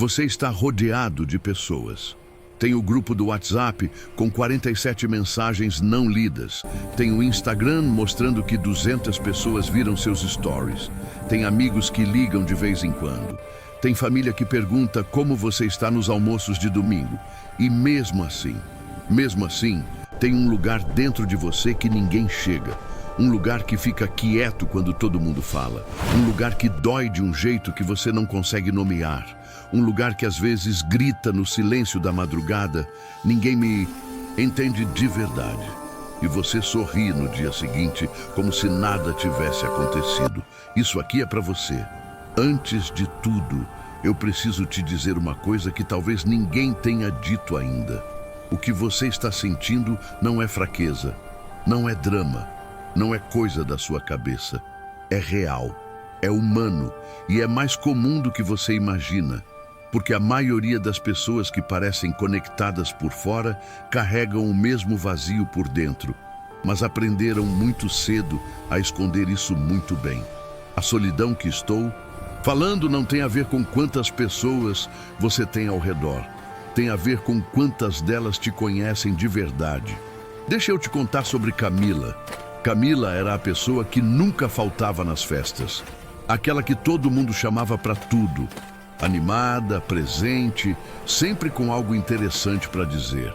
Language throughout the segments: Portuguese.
Você está rodeado de pessoas. Tem o grupo do WhatsApp com 47 mensagens não lidas. Tem o Instagram mostrando que 200 pessoas viram seus stories. Tem amigos que ligam de vez em quando. Tem família que pergunta como você está nos almoços de domingo. E mesmo assim, tem um lugar dentro de você que ninguém chega. Um lugar que fica quieto quando todo mundo fala. Um lugar que dói de um jeito que você não consegue nomear. Um lugar que às vezes grita no silêncio da madrugada: ninguém me entende de verdade. E você sorri no dia seguinte como se nada tivesse acontecido. Isso aqui é para você. Antes de tudo, eu preciso te dizer uma coisa que talvez ninguém tenha dito ainda. O que você está sentindo não é fraqueza, não é drama, não é coisa da sua cabeça. É real, é humano e é mais comum do que você imagina. Porque a maioria das pessoas que parecem conectadas por fora carregam o mesmo vazio por dentro, mas aprenderam muito cedo a esconder isso muito bem. A solidão que estou falando não tem a ver com quantas pessoas você tem ao redor. Tem a ver com quantas delas te conhecem de verdade. Deixa eu te contar sobre Camila. Camila era a pessoa que nunca faltava nas festas. Aquela que todo mundo chamava para tudo. Animada, presente, sempre com algo interessante para dizer.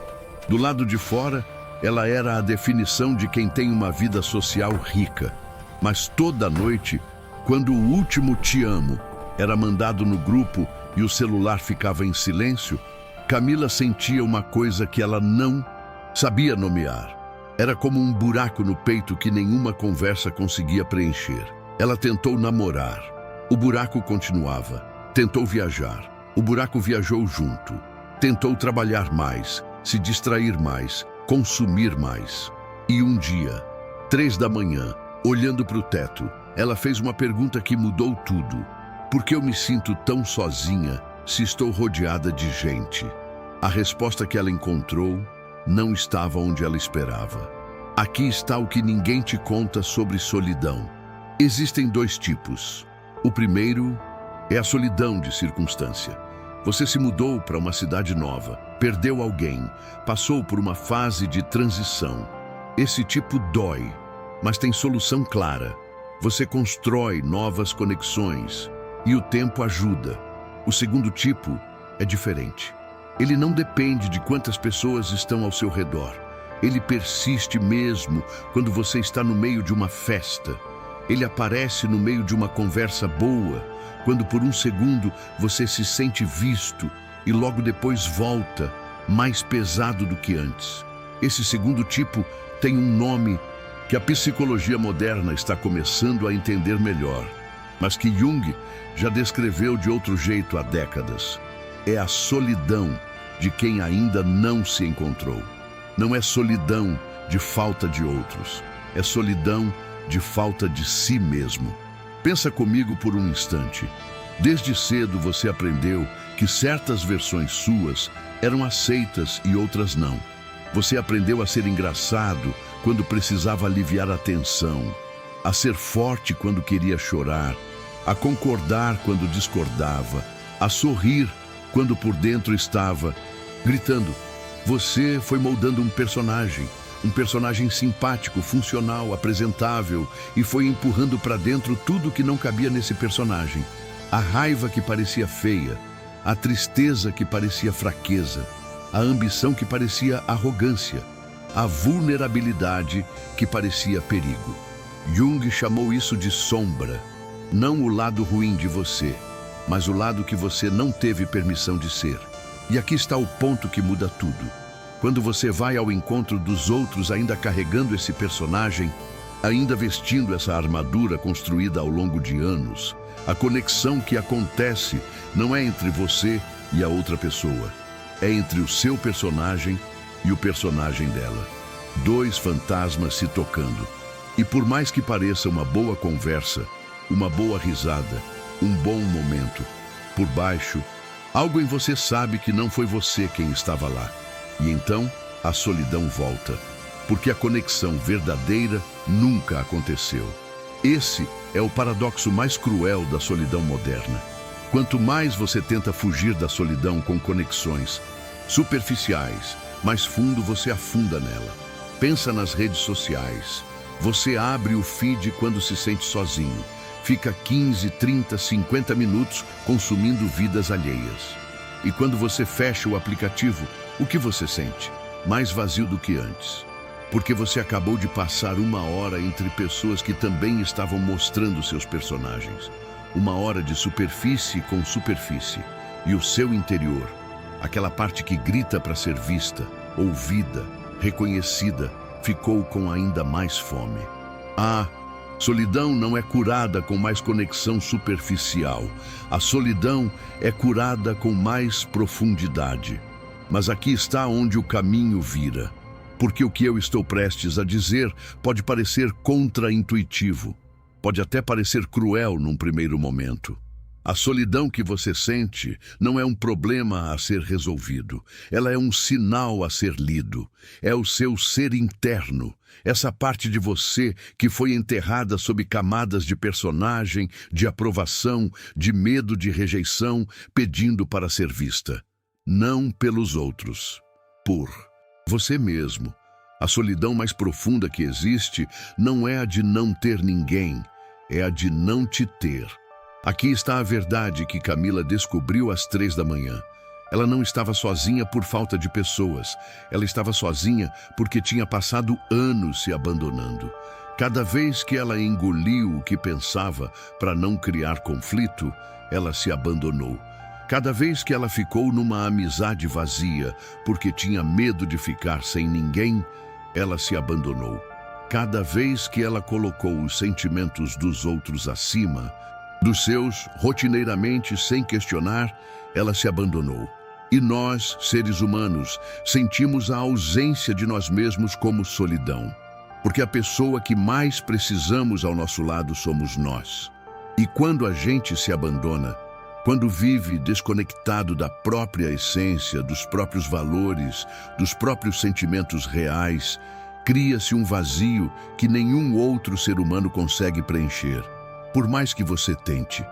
Do lado de fora, ela era a definição de quem tem uma vida social rica. Mas toda noite, quando o último "te amo" era mandado no grupo e o celular ficava em silêncio, Camila sentia uma coisa que ela não sabia nomear. Era como um buraco no peito que nenhuma conversa conseguia preencher. Ela tentou namorar. O buraco continuava. Tentou viajar. O buraco viajou junto. Tentou trabalhar mais, se distrair mais, consumir mais. E um dia, 3 da manhã, olhando para o teto, ela fez uma pergunta que mudou tudo. Por que eu me sinto tão sozinha se estou rodeada de gente? A resposta que ela encontrou não estava onde ela esperava. Aqui está o que ninguém te conta sobre solidão. Existem 2 tipos. O primeiro é a solidão de circunstância. Você se mudou para uma cidade nova, perdeu alguém, passou por uma fase de transição. Esse tipo dói, mas tem solução clara. Você constrói novas conexões e o tempo ajuda. O segundo tipo é diferente. Ele não depende de quantas pessoas estão ao seu redor. Ele persiste mesmo quando você está no meio de uma festa. Ele aparece no meio de uma conversa boa, quando por um segundo você se sente visto e logo depois volta, mais pesado do que antes. Esse segundo tipo tem um nome que a psicologia moderna está começando a entender melhor, mas que Jung já descreveu de outro jeito há décadas. É a solidão de quem ainda não se encontrou. Não é solidão de falta de outros, é solidão de falta de si mesmo. Pensa comigo por um instante. Desde cedo você aprendeu que certas versões suas eram aceitas e outras não. Você aprendeu a ser engraçado quando precisava aliviar a tensão, a ser forte quando queria chorar, a concordar quando discordava, a sorrir quando por dentro estava gritando. Você foi moldando um personagem simpático, funcional, apresentável, e foi empurrando para dentro tudo que não cabia nesse personagem. A raiva que parecia feia, a tristeza que parecia fraqueza, a ambição que parecia arrogância, a vulnerabilidade que parecia perigo. Jung chamou isso de sombra, não o lado ruim de você, mas o lado que você não teve permissão de ser. E aqui está o ponto que muda tudo. Quando você vai ao encontro dos outros ainda carregando esse personagem, ainda vestindo essa armadura construída ao longo de anos, a conexão que acontece não é entre você e a outra pessoa, é entre o seu personagem e o personagem dela. 2 fantasmas se tocando. E por mais que pareça uma boa conversa, uma boa risada, um bom momento, por baixo, algo em você sabe que não foi você quem estava lá. E então a solidão volta, porque a conexão verdadeira nunca aconteceu. Esse é o paradoxo mais cruel da solidão moderna. Quanto mais você tenta fugir da solidão com conexões superficiais, mais fundo você afunda nela. Pensa nas redes sociais. Você abre o feed quando se sente sozinho. Fica 15, 30, 50 minutos consumindo vidas alheias. E quando você fecha o aplicativo, o que você sente? Mais vazio do que antes. Porque você acabou de passar uma hora entre pessoas que também estavam mostrando seus personagens. Uma hora de superfície com superfície. E o seu interior, aquela parte que grita para ser vista, ouvida, reconhecida, ficou com ainda mais fome. A solidão não é curada com mais conexão superficial. A solidão é curada com mais profundidade. Mas aqui está onde o caminho vira. Porque o que eu estou prestes a dizer pode parecer contraintuitivo. Pode até parecer cruel num primeiro momento. A solidão que você sente não é um problema a ser resolvido. Ela é um sinal a ser lido. É o seu ser interno. Essa parte de você que foi enterrada sob camadas de personagem, de aprovação, de medo de rejeição, pedindo para ser vista. Não pelos outros. Por você mesmo. A solidão mais profunda que existe não é a de não ter ninguém, é a de não te ter. Aqui está a verdade que Camila descobriu às 3 da manhã. Ela não estava sozinha por falta de pessoas. Ela estava sozinha porque tinha passado anos se abandonando. Cada vez que ela engoliu o que pensava para não criar conflito, ela se abandonou. Cada vez que ela ficou numa amizade vazia porque tinha medo de ficar sem ninguém, ela se abandonou. Cada vez que ela colocou os sentimentos dos outros acima dos seus, rotineiramente, sem questionar, ela se abandonou. E nós, seres humanos, sentimos a ausência de nós mesmos como solidão. Porque a pessoa que mais precisamos ao nosso lado somos nós. E quando a gente se abandona, quando vive desconectado da própria essência, dos próprios valores, dos próprios sentimentos reais, cria-se um vazio que nenhum outro ser humano consegue preencher. Por mais que você tente.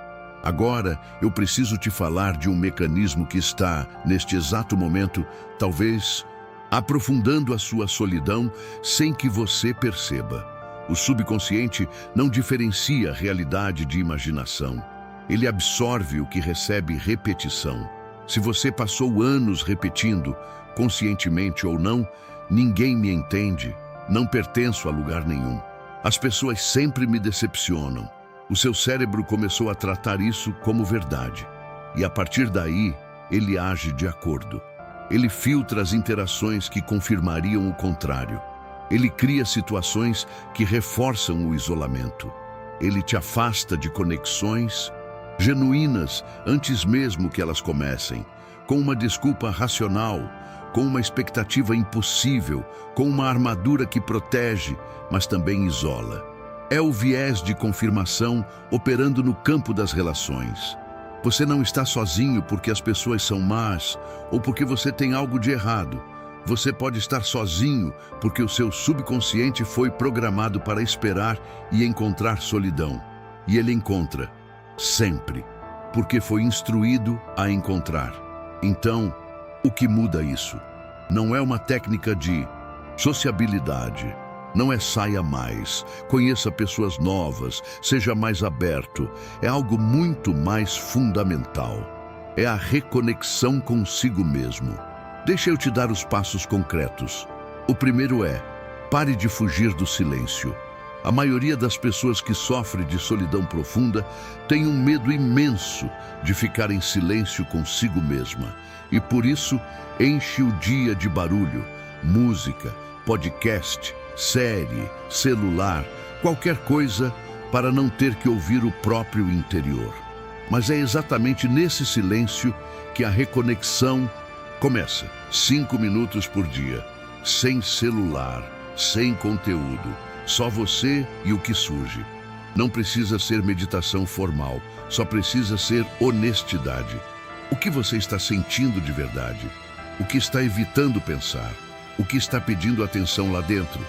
Agora, eu preciso te falar de um mecanismo que está, neste exato momento, talvez, aprofundando a sua solidão sem que você perceba. O subconsciente não diferencia realidade de imaginação. Ele absorve o que recebe repetição. Se você passou anos repetindo, conscientemente ou não, ninguém me entende, não pertenço a lugar nenhum. As pessoas sempre me decepcionam. O seu cérebro começou a tratar isso como verdade. E a partir daí, ele age de acordo. Ele filtra as interações que confirmariam o contrário. Ele cria situações que reforçam o isolamento. Ele te afasta de conexões genuínas antes mesmo que elas comecem, com uma desculpa racional, com uma expectativa impossível, com uma armadura que protege, mas também isola. É o viés de confirmação operando no campo das relações. Você não está sozinho porque as pessoas são más ou porque você tem algo de errado. Você pode estar sozinho porque o seu subconsciente foi programado para esperar e encontrar solidão. E ele encontra, sempre, porque foi instruído a encontrar. Então, o que muda isso? Não é uma técnica de sociabilidade. Não é saia mais, conheça pessoas novas, seja mais aberto. É algo muito mais fundamental. É a reconexão consigo mesmo. Deixa eu te dar os passos concretos. O primeiro é, pare de fugir do silêncio. A maioria das pessoas que sofrem de solidão profunda tem um medo imenso de ficar em silêncio consigo mesma. E por isso, enche o dia de barulho, música, podcast, série, celular, qualquer coisa para não ter que ouvir o próprio interior. Mas é exatamente nesse silêncio que a reconexão começa. 5 minutos por dia, sem celular, sem conteúdo, só você e o que surge. Não precisa ser meditação formal, só precisa ser honestidade. O que você está sentindo de verdade? O que está evitando pensar? O que está pedindo atenção lá dentro?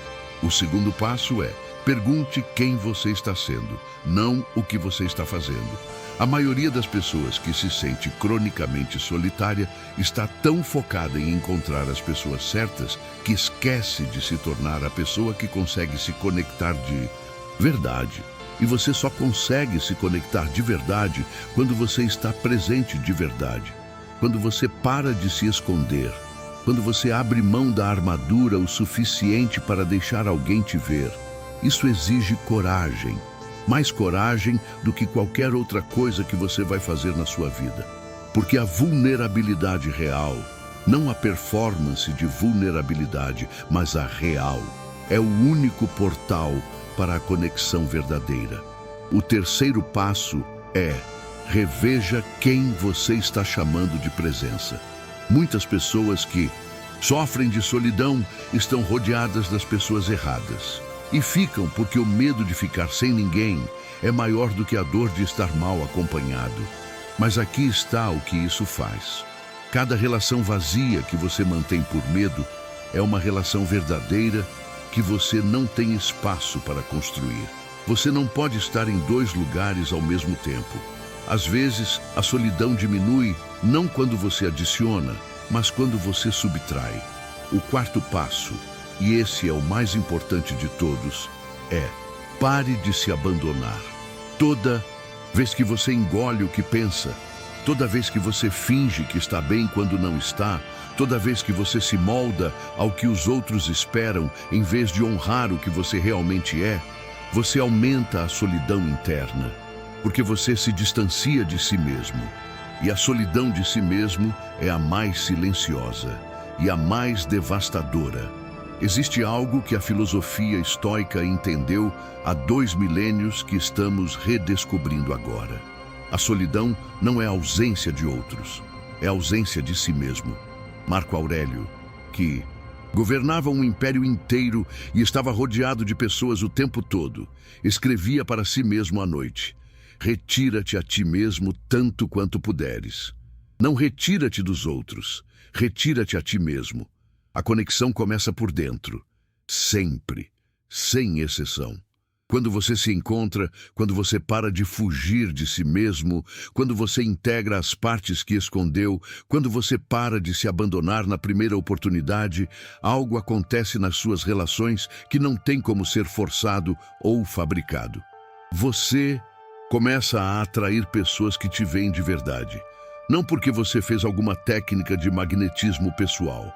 O segundo passo é, pergunte quem você está sendo, não o que você está fazendo. A maioria das pessoas que se sente cronicamente solitária está tão focada em encontrar as pessoas certas que esquece de se tornar a pessoa que consegue se conectar de verdade. E você só consegue se conectar de verdade quando você está presente de verdade. Quando você para de se esconder. Quando você abre mão da armadura o suficiente para deixar alguém te ver. Isso exige coragem. Mais coragem do que qualquer outra coisa que você vai fazer na sua vida. Porque a vulnerabilidade real, não a performance de vulnerabilidade, mas a real, é o único portal para a conexão verdadeira. O terceiro passo é: reveja quem você está chamando de presença. Muitas pessoas que sofrem de solidão estão rodeadas das pessoas erradas. E ficam porque o medo de ficar sem ninguém é maior do que a dor de estar mal acompanhado. Mas aqui está o que isso faz. Cada relação vazia que você mantém por medo é uma relação verdadeira que você não tem espaço para construir. Você não pode estar em dois lugares ao mesmo tempo. Às vezes, a solidão diminui não quando você adiciona, mas quando você subtrai. O quarto passo, e esse é o mais importante de todos, é: pare de se abandonar. Toda vez que você engole o que pensa, toda vez que você finge que está bem quando não está, toda vez que você se molda ao que os outros esperam em vez de honrar o que você realmente é, você aumenta a solidão interna, porque você se distancia de si mesmo. E a solidão de si mesmo é a mais silenciosa e a mais devastadora. Existe algo que a filosofia estoica entendeu há 2 milênios que estamos redescobrindo agora. A solidão não é a ausência de outros, é a ausência de si mesmo. Marco Aurélio, que governava um império inteiro e estava rodeado de pessoas o tempo todo, escrevia para si mesmo à noite: retira-te a ti mesmo tanto quanto puderes. Não retira-te dos outros, retira-te a ti mesmo. A conexão começa por dentro, sempre, sem exceção. Quando você se encontra, quando você para de fugir de si mesmo, quando você integra as partes que escondeu, quando você para de se abandonar na primeira oportunidade, algo acontece nas suas relações que não tem como ser forçado ou fabricado. Você começa a atrair pessoas que te veem de verdade. Não porque você fez alguma técnica de magnetismo pessoal,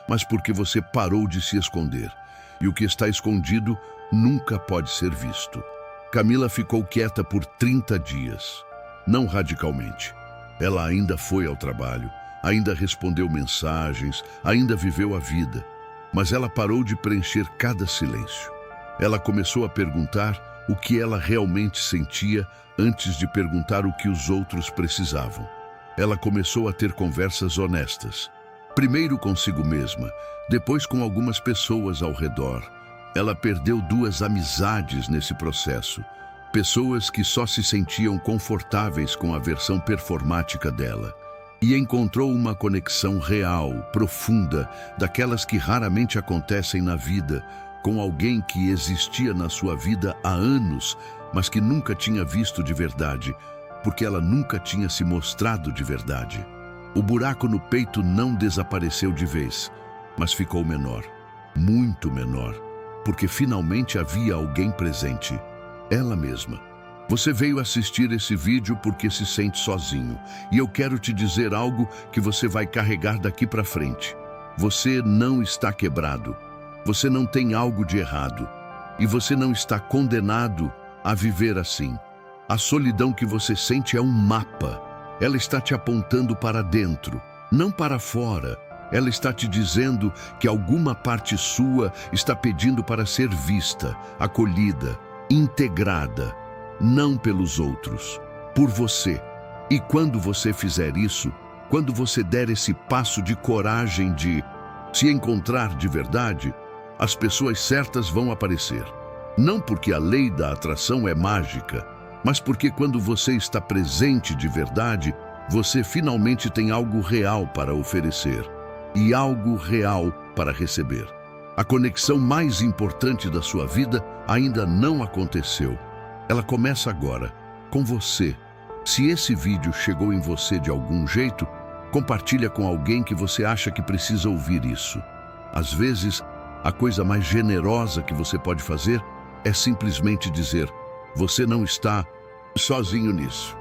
mas porque você parou de se esconder. E o que está escondido nunca pode ser visto. Camila ficou quieta por 30 dias. Não radicalmente. Ela ainda foi ao trabalho, ainda respondeu mensagens, ainda viveu a vida. Mas ela parou de preencher cada silêncio. Ela começou a perguntar o que ela realmente sentia antes de perguntar o que os outros precisavam. Ela começou a ter conversas honestas. Primeiro consigo mesma, depois com algumas pessoas ao redor. Ela perdeu 2 amizades nesse processo. Pessoas que só se sentiam confortáveis com a versão performática dela. E encontrou uma conexão real, profunda, daquelas que raramente acontecem na vida, com alguém que existia na sua vida há anos, mas que nunca tinha visto de verdade, porque ela nunca tinha se mostrado de verdade. O buraco no peito não desapareceu de vez, mas ficou menor, muito menor, porque finalmente havia alguém presente, ela mesma. Você veio assistir esse vídeo porque se sente sozinho, e eu quero te dizer algo que você vai carregar daqui para frente. Você não está quebrado, você não tem algo de errado, e você não está condenado a viver assim. A solidão que você sente é um mapa. Ela está te apontando para dentro, não para fora. Ela está te dizendo que alguma parte sua está pedindo para ser vista, acolhida, integrada, não pelos outros, por você. E quando você fizer isso, quando você der esse passo de coragem de se encontrar de verdade, as pessoas certas vão aparecer. Não porque a lei da atração é mágica, mas porque quando você está presente de verdade, você finalmente tem algo real para oferecer e algo real para receber. A conexão mais importante da sua vida ainda não aconteceu. Ela começa agora, com você. Se esse vídeo chegou em você de algum jeito, compartilha com alguém que você acha que precisa ouvir isso. Às vezes, a coisa mais generosa que você pode fazer é simplesmente dizer: você não está sozinho nisso.